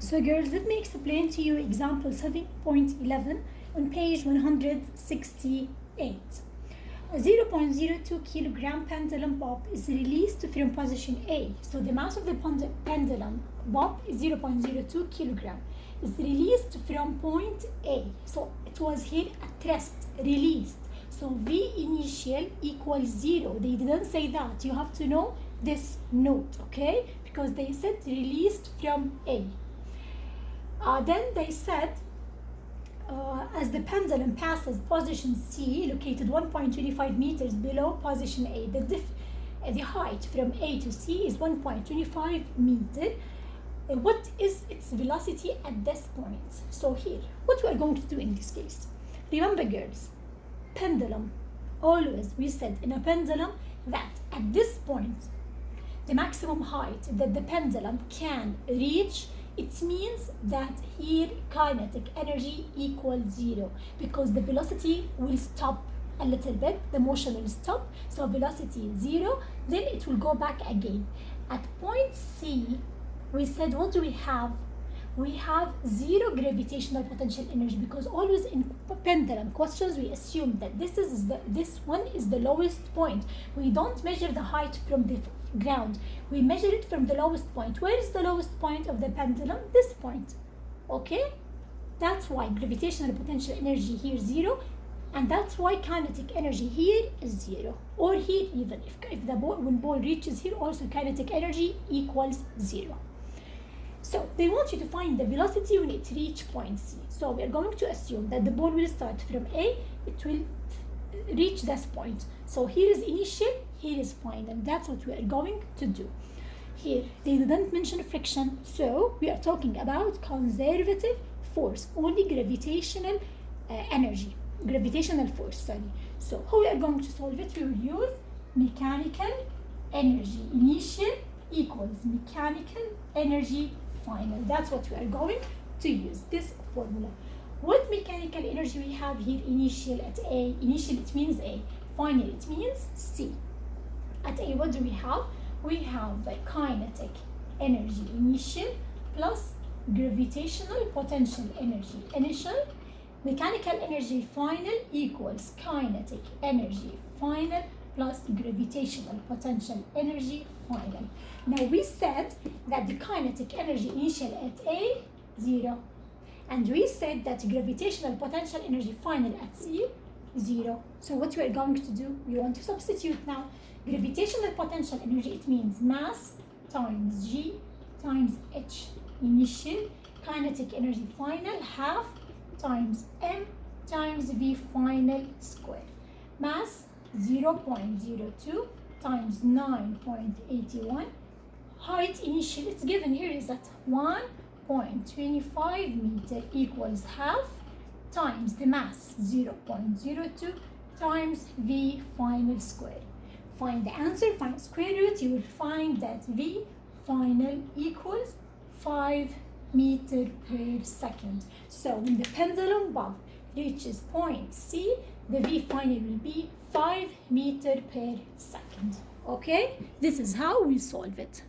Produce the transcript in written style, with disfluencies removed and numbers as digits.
So girls, let me explain to you example 7.11 on page 168. A 0.02 kilogram pendulum bob is released from position A. So the mass of the pendulum bob is 0.02 kilogram. Is released from point A. So it was here at rest, released. So V initial equals 0. They didn't say that. You have to know this note, okay? Because they said released from A. Then they said as the pendulum passes position C, located 1.25 meters below position A, the height from A to C is 1.25 meter. What is its velocity at this point? So here, what we are going to do in this case? Remember girls, pendulum, always we said in a pendulum that at this point, the maximum height that the pendulum can reach, it means that here kinetic energy equals 0 because the velocity will stop a little bit, the motion will stop, so velocity is 0, then it will go back again. At point C, we said what do we have? We have 0 gravitational potential energy because always in pendulum questions we assume that this one is the lowest point. We don't measure the height from the ground, we measure it from the lowest point. Where is the lowest point of the pendulum? This point, okay? That's why gravitational potential energy here is 0, and that's why kinetic energy here is 0. Or here even if the ball, when ball reaches here, also kinetic energy equals 0. So they want you to find the velocity when it reaches point C. So we are going to assume that the ball will start from A, it will reach this point. So here is initial, here is final. That's what we are going to do. Here they didn't mention friction, so we are talking about conservative force, only gravitational energy, gravitational force, sorry. So how we are going to solve it? We will use mechanical energy initial equals mechanical energy final. That's what we are going to use, this formula. What mechanical energy we have here? Initial at A, initial it means A, final it means C. At A, what do we have? We have the kinetic energy initial plus gravitational potential energy initial. Mechanical energy final equals kinetic energy final plus gravitational potential energy final. Now we said that the kinetic energy initial at A, 0. And we said that gravitational potential energy final at C, 0. So what we are going to do, we want to substitute now. Gravitational potential energy, it means mass times G times H initial, kinetic energy final, half times M times V final square. Mass 0.02 times 9.81. Height initial, it's given here is at 1.25 meter equals half times the mass 0.02 times V final square. Find the answer, find square root, you will find that V final equals 5 meter per second. So when the pendulum bob reaches point C, the V final will be 5 meter per second. Okay, this is how we solve it.